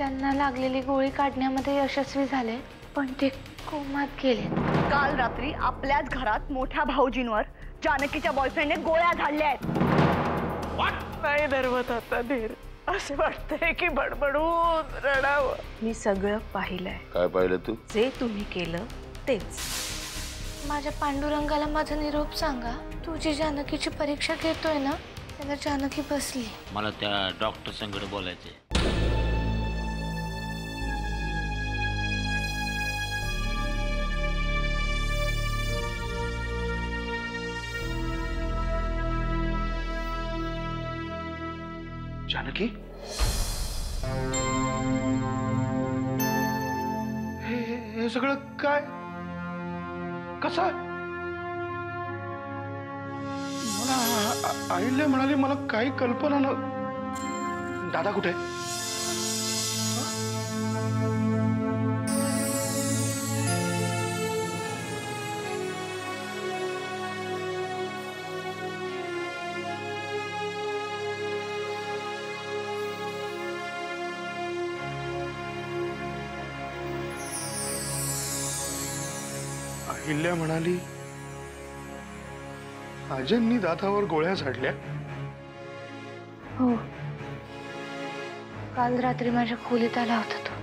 त्यांना लागलेली गोळी काढण्यामध्ये यशस्वी झाले, पण ते कोमात गेले। काल रात्री आपल्याच घरात मोठ्या भाऊजींवर जानकीच्या बॉयफ्रेंडने गोळ्या झाडल्या आहेत। नाही धरवत आता धीर, असे वाटतंय की बडबडून रडावं। मी सगळं पाहिलंय। काय पाहिलं तू? जे तुम्ही केलं तेच। माझ्या पांडुरंगाला माझा निरोप सांगा। तू जी जानकीची परीक्षा घेतोय ना, त्याला जानकी बसली। मला त्या डॉक्टर संगड बोलायचंय। जानकी, हे सगळं काय कसं? मला आईला म्हणाली, मला काही कल्पना न। दादा कुठे? अहिल्या म्हणाली राजननी दादावर गोळ्या झाडल्या। हो, काल रात्री माझ्या खोलीत आला होता तो।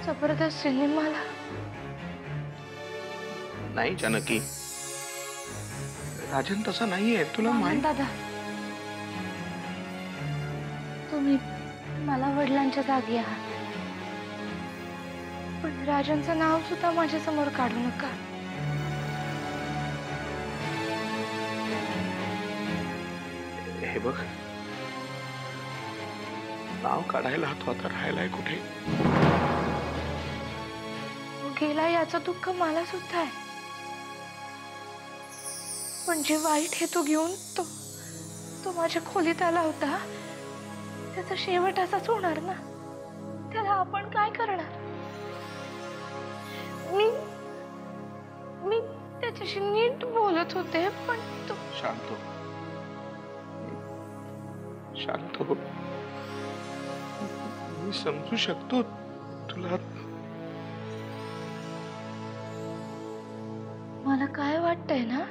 जबरदस्तीने मला। नाही जानकी, राजन तसा नाहीये, तुला माहित। दादा, तुम्ही मला वडिलांच्या जागी आहात, पण राजनचं नाव सुद्धा माझ्या समोर काढू नका। हे बघ, नाव काढायला तो आता राहायलाय कुठे? गेला याचं दुःख मला सुद्धा आहे, पण जे वाईट हे तो घेऊन तो माझ्या खोलीत आला होता, त्याचा शेवट असाच होणार ना। त्याला आपण काय करणार? मी त्याच्याशी नीट बोलत होते, पण तो। शांत हो, शांत हो। मी समजू शकतो तुला। मला काय वाटतंय ना,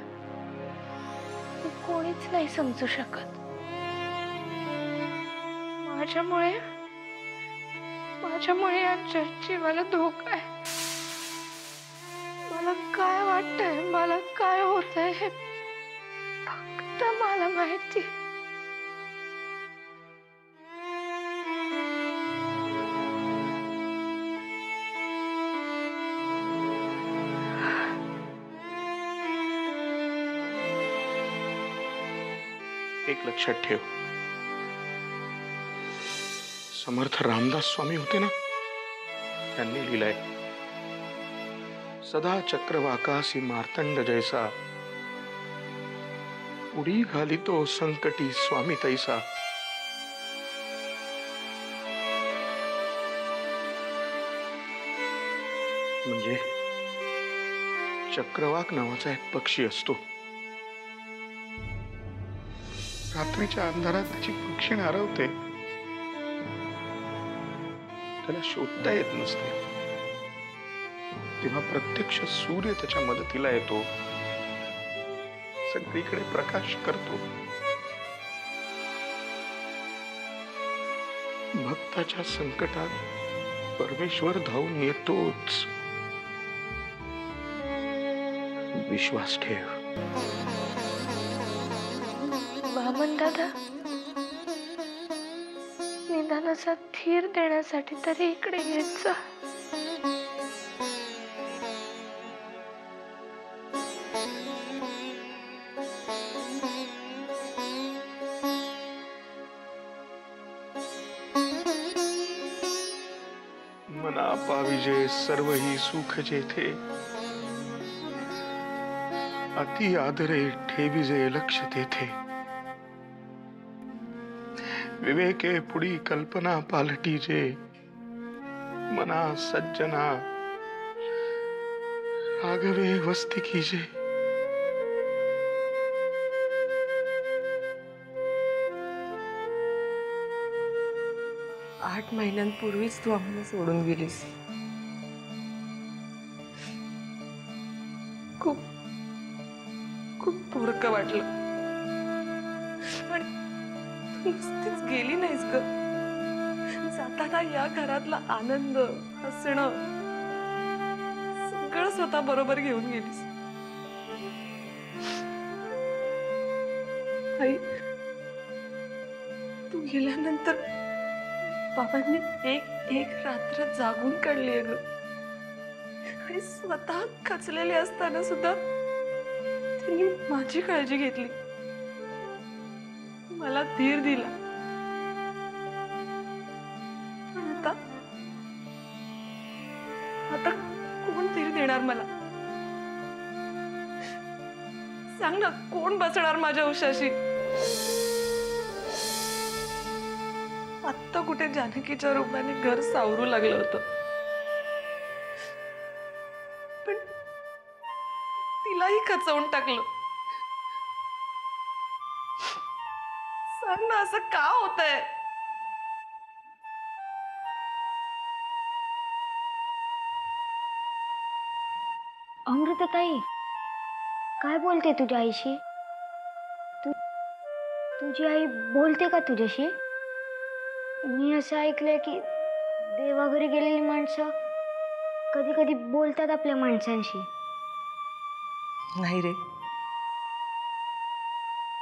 ते कोणीच नाही समजू शकत। माझ्यामुळे यांच्या जीवाला धोका आहे। मला काय वाटतंय, मला काय होतंय हे फक्त मला माहिती। एक लक्षात ठेव, समर्थ रामदास स्वामी होते ना, त्यांनी लिहिलंय, सदा चक्रवाकासी मार्तंड जैसा, उडी घालितो संकटी स्वामी तैसा। म्हणजे चक्रवाक नावाचा एक पक्षी असतो। रात्रीच्या अंधारात त्याची पक्षी हरवते, त्याला शोधता येत नसते, तेव्हा प्रत्यक्ष सूर्य त्याच्या मदतीला येतो, सगळीकडे प्रकाश करतो। भक्ताच्या संकटात परमेश्वर धावून येतोच, विश्वास ठेव। वामन दादा, निदानाचा धीर देण्यासाठी तरी इकडे येत जा। मना पाविजे सर्व ही सुख जेथे, अति आदरे ठेविजे लक्ष तेथे। विवेके पुढी कल्पना पालटीजे, मना सज्जना राघवे वस्ती कीजे। 8 महिन्यांपूर्वीच तू आम्हाला सोडून गेलीस. खूप खूप पोरकं वाटलं. पण तू नुसतीच गेली नाहीस ग. जाताना या घरातला आनंद, हसणं सगळं स्वतः बरोबर घेऊन गेलीस. आई, तू गेल्यानंतर बाबांनी एक रात्र जागून काढली आहे ग. आणि स्वतः खचलेले असताना सुद्धा त्यांनी माझी काळजी घेतली, मला धीर दिला. पण आता कोण धीर देणार मला? सांग ना, कोण बसणार माझ्या उशाशी? आत्ता कुठे जानकीच्या रूपाने घर सावरू लागलं होतं, पण तिलाही खचवून टाकलं. सांग ना, असं का होतंय? अमृताताई, काय बोलते तुझ्या आईशी? तुझी आई बोलते का तुझ्याशी? मी असं ऐकलंय की देवाघरी गेलेली माणसं कधी कधी बोलतात आपल्या माणसांशी. नाही रे,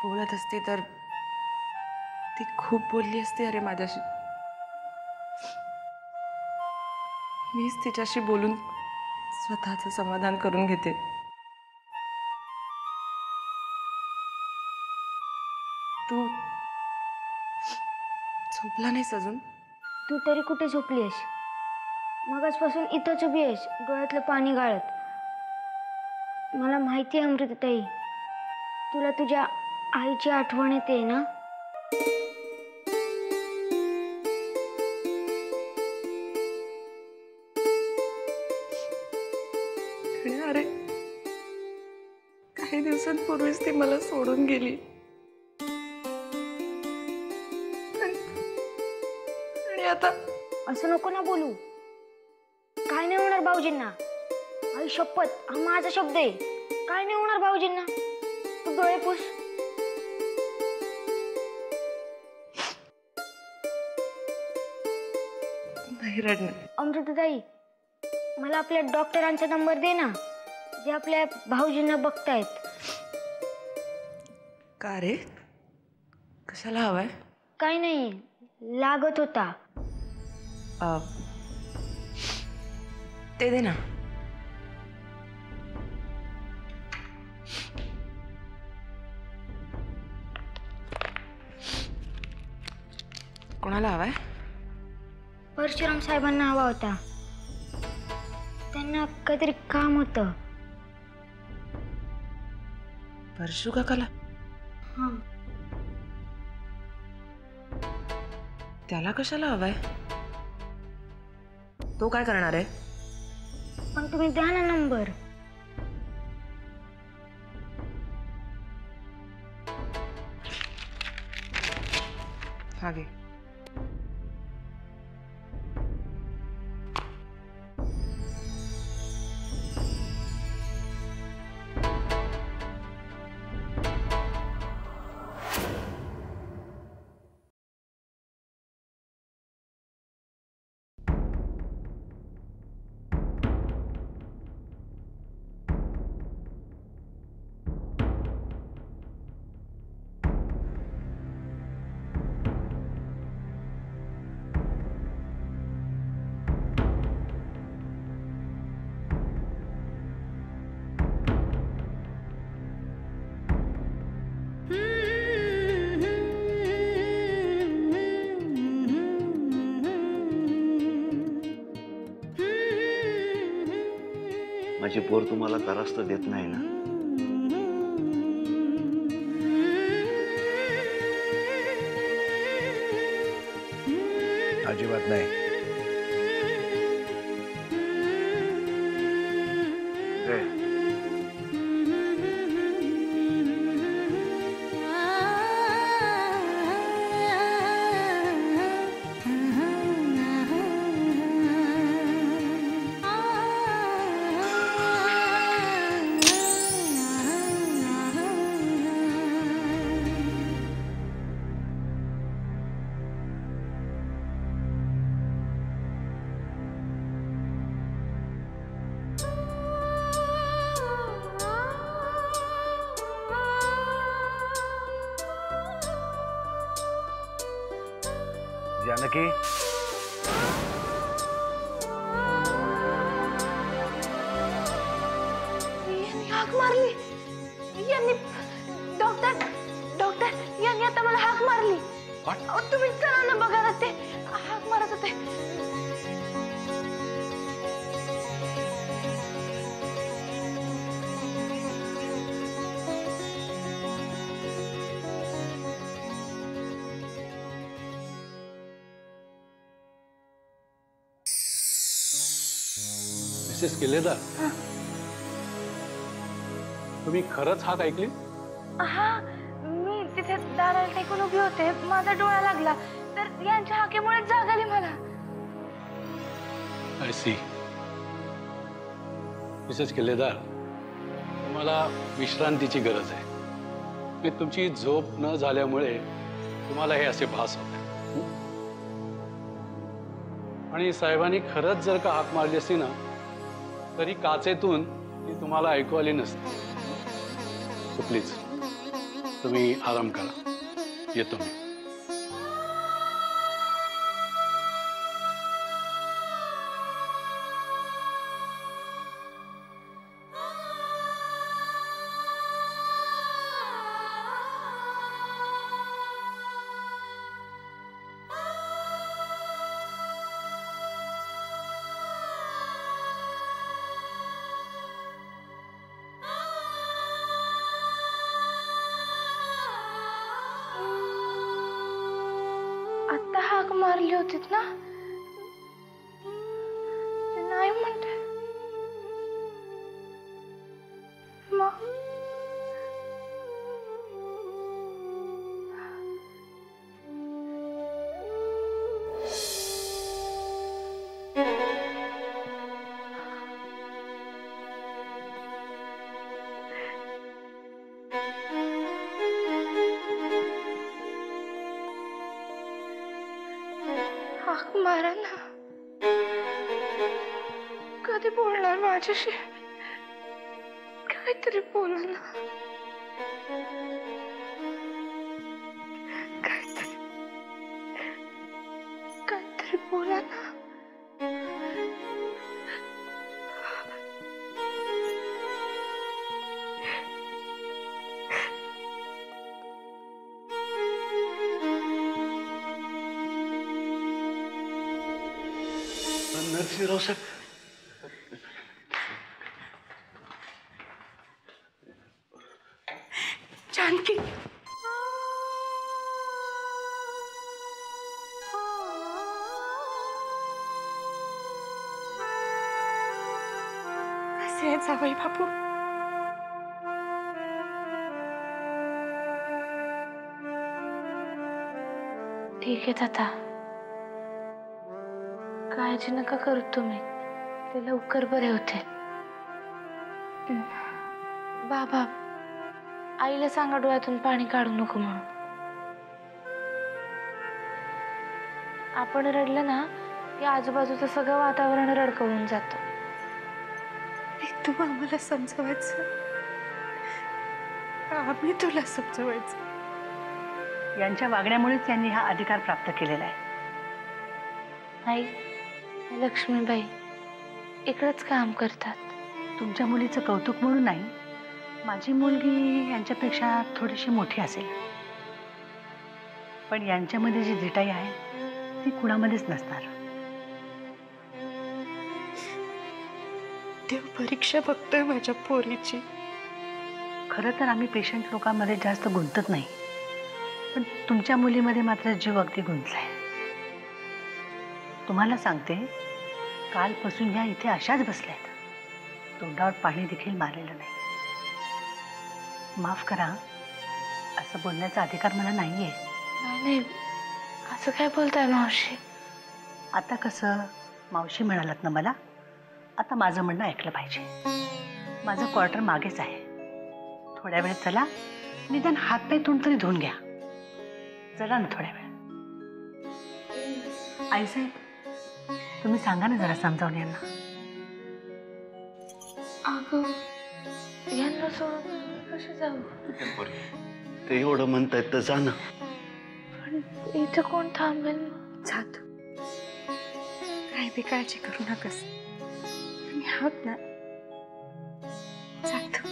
बोलत असती तर ती खूप बोलली असती अरे माझ्याशी. मीच तिच्याशी बोलून स्वतःचं समाधान करून घेते. तू झोपला नाहीस अजून? तू तरी कुठे झोपली आहेस? मगाचपासून इथंच उभी आहेस, डोळ्यातलं पाणी गाळत. मला माहिती आहे अमृताताई, तुला तुझ्या आईची आठवण येते ना? अरे, काही दिवसांपूर्वीच ती मला सोडून गेली. आणि आता असं नको ना बोलू. काय नाही होणार भाऊजींना. आई शपथ, हा माझा शब्द आहे. काय नाही होणार भाऊजींना. तू डोळे पुस. नाही रडणार. अमृताताई, मला आपल्या डॉक्टरांचा नंबर दे ना, जे आपल्या भाऊजींना बघतायत. का रे, कशाला हवाय? काय नाही, लागत होता. ते दे ना. कोणाला हवाय? परशुराम साहेबांना हवा होता. त्यांना काहीतरी काम होतं. परशु काकाला? हां. त्याला कशाला हवाय? तो काय करणार आहे? पण तुम्ही द्या ना नंबर. हा घे. माझी पोर तुम्हाला त्रास तर देत नाही ना? अजिबात नाही. जानकी यांनी हाक मारली. यांनी डॉक्टर डॉक्टर यांनी आता मला हाक मारली. अहो, तुम्ही चला ना बघा ना, ते हाक मारत होते. मिसेस किल्लेदार, तुम्ही खरंच हाक ऐकली? हा, मी तिथे दाराला टेकून उभी होते. माझा डोळा लागला तर यांच्या हाकेमुळे जाग आली मला. I C. मिसेस किल्लेदार, तुम्हाला विश्रांतीची गरज आहे. मी तुमची झोप न झाल्यामुळे तुम्हाला हे असे भास होते. आणि साहेबांनी खरंच जर का हाक मारली असती ना, तरी काचेतून ती तुम्हाला ऐकू आली नसती. सो प्लीज तुम्ही आराम करा. येतो मी. आता हाक मारली होतीत ना, ते नाही म्हणते. मग हाक मारा ना. कधी बोलणार माझ्याशी? काहीतरी बोला ना. काहीतरी बोला ना. नरसिंहराव साहेब, जानकी, कसे आहेत जावई बापू? ठीक आहे आता, काळजी नका करू तुम्ही. ते लवकर बरे होते. बाबा, आईला सांगा डोळ्यातून पाणी काढू नको म्हणून. आपण रडलं ना की आजूबाजूचं सगळं वातावरण रडकवून जातं. तू आम्हाला समजवायचं, आम्ही तुला समजवायचं. यांच्या वागण्यामुळेच त्यांनी हा अधिकार प्राप्त केलेला आहे. आई, लक्ष्मीबाई इकडंच काम करतात. तुमच्या मुलीचं कौतुक म्हणून नाही, माझी मुलगी यांच्यापेक्षा थोडीशी मोठी असेल, पण यांच्यामध्ये जी जिटाई आहे ती कुणामध्येच नसणार. देव परीक्षा बघतोय माझ्या पोरीची. खरं तर आम्ही पेशंट लोकांमध्ये जास्त गुंतत नाही, पण तुमच्या मुलीमध्ये मात्र जीव अगदी गुंतलाय. तुम्हाला सांगते, कालपासून ह्या इथे अशाच बसल्यात, तोंडावर पाणी देखील मारलेलं नाही. माफ करा, असं बोलण्याचा अधिकार मला नाहीये. नाही, असं काय बोलताय मावशी? आता कसं मावशी म्हणालात ना मला, आता माझं म्हणणं ऐकलं पाहिजे. माझं क्वार्टर मागेच आहे. थोड्या वेळ चला, निदान हातपाय तोंड तरी धुवून घ्या. चला ना थोड्या वेळ. आईसाहेब, तुम्ही सांगा ना जरा समजावून यांना. अगं, यांना सोडून कशी जाऊ? ते एवढं म्हणतायत तर जा ना. पण इथं कोण थांबेल? जा तू. काही बी काळजी करू नकस. मी आहोत ना. जा तू.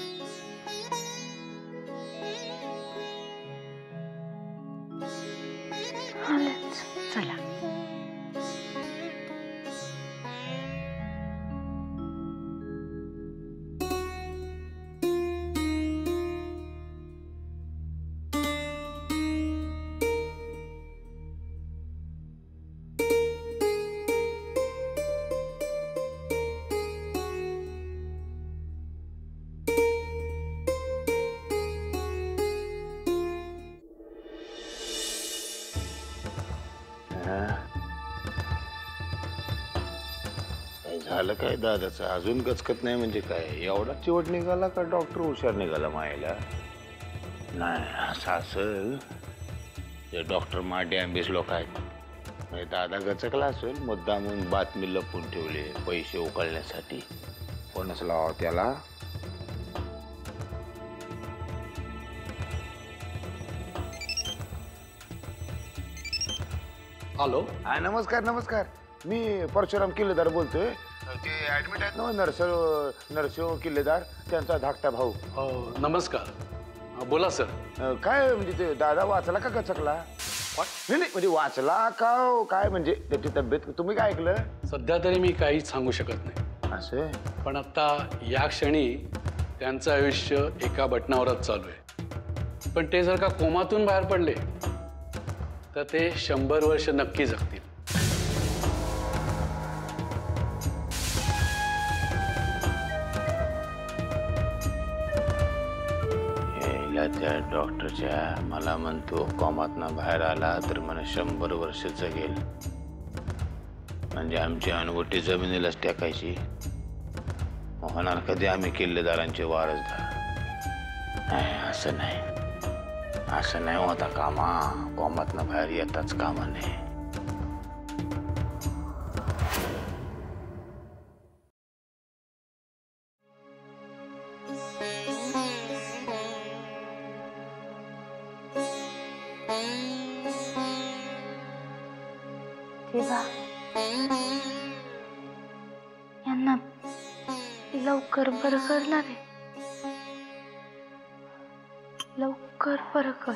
आलेच. चला. काय झालं काय दादाचं अजून गचकत नाही म्हणजे काय एवढा चिवट निघाला का डॉक्टर हुशार निघाला मायला नाही असं असेल ते डॉक्टर माडे आंबीस लोक आहेत म्हणजे दादा गचकला असेल मुद्दामून बातमी लपवून ठेवले पैसे उकळण्यासाठी कोणच लावा त्याला हॅलो. नमस्कार नमस्कार मी परशुराम किल्लेदार बोलतोय ते ऍडमिट आहेत ना नरसिंह किल्लेदार त्यांचा धाकटा भाऊ. नमस्कार. बोला सर. काय म्हणजे ते दादा वाचला का गचकला नाही म्हणजे वाचला का काय म्हणजे त्याची तब्येत तुम्ही काय ऐकलं. सध्या तरी मी काहीच सांगू शकत नाही असं पण आता या क्षणी त्यांचं आयुष्य एका बटनावरच चालू आहे पण ते जर का कोमातून बाहेर पडले तर ते 100 वर्ष नक्की जगतील. त्या डॉक्टरच्या मला म्हणतो कॉमातनं बाहेर आला तर मला 100 वर्ष जगेल म्हणजे आमची अनवटी जमिनीलाच टाकायची होणार कधी आम्ही किल्लेदारांचे वारसदार नाही असं नाही होता कामा कॉमातनं बाहेर येताच कामा नाही. देवा यांना लवकर बरं करणार आहे लवकर बरं कर.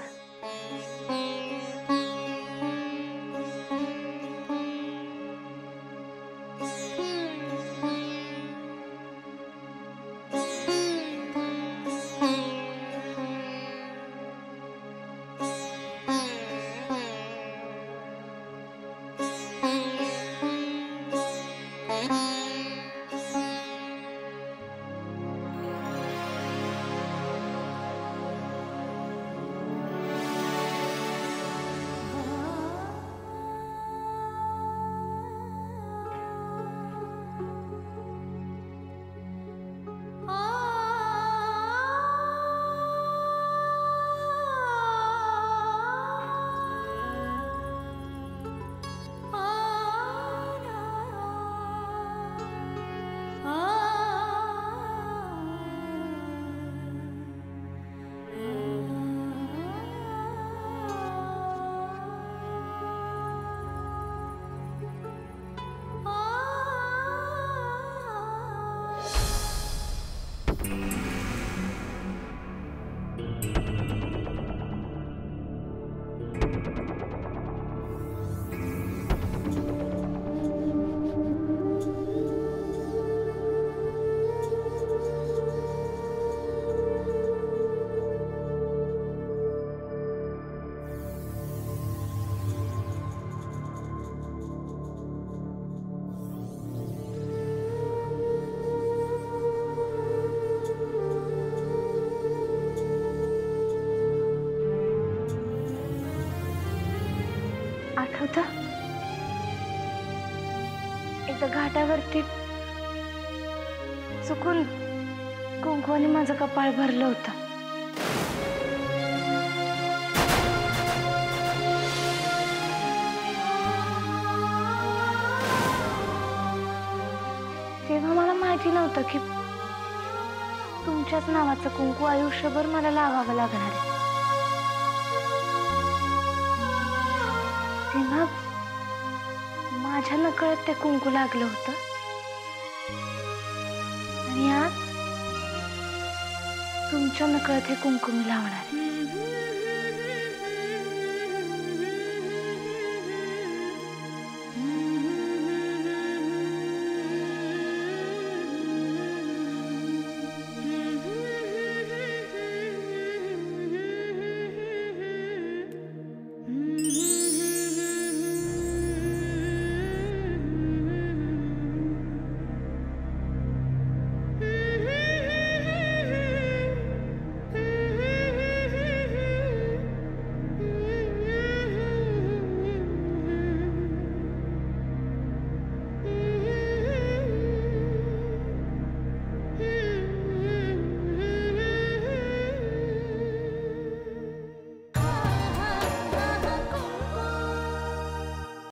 आठवतं एकदा घाटावरती चुकून कुंकवाने माझं कपाळ भरलं होतं. तेव्हा मला माहिती नव्हतं की तुमच्याच नावाचं कुंकू आयुष्यभर मला लावावं लागणार आहे. तेव्हा माझ्या नकळत ते कुंकू लागलं होतं आणि आज तुमच्या नकळत हे कुंकू मी लावणार आहे.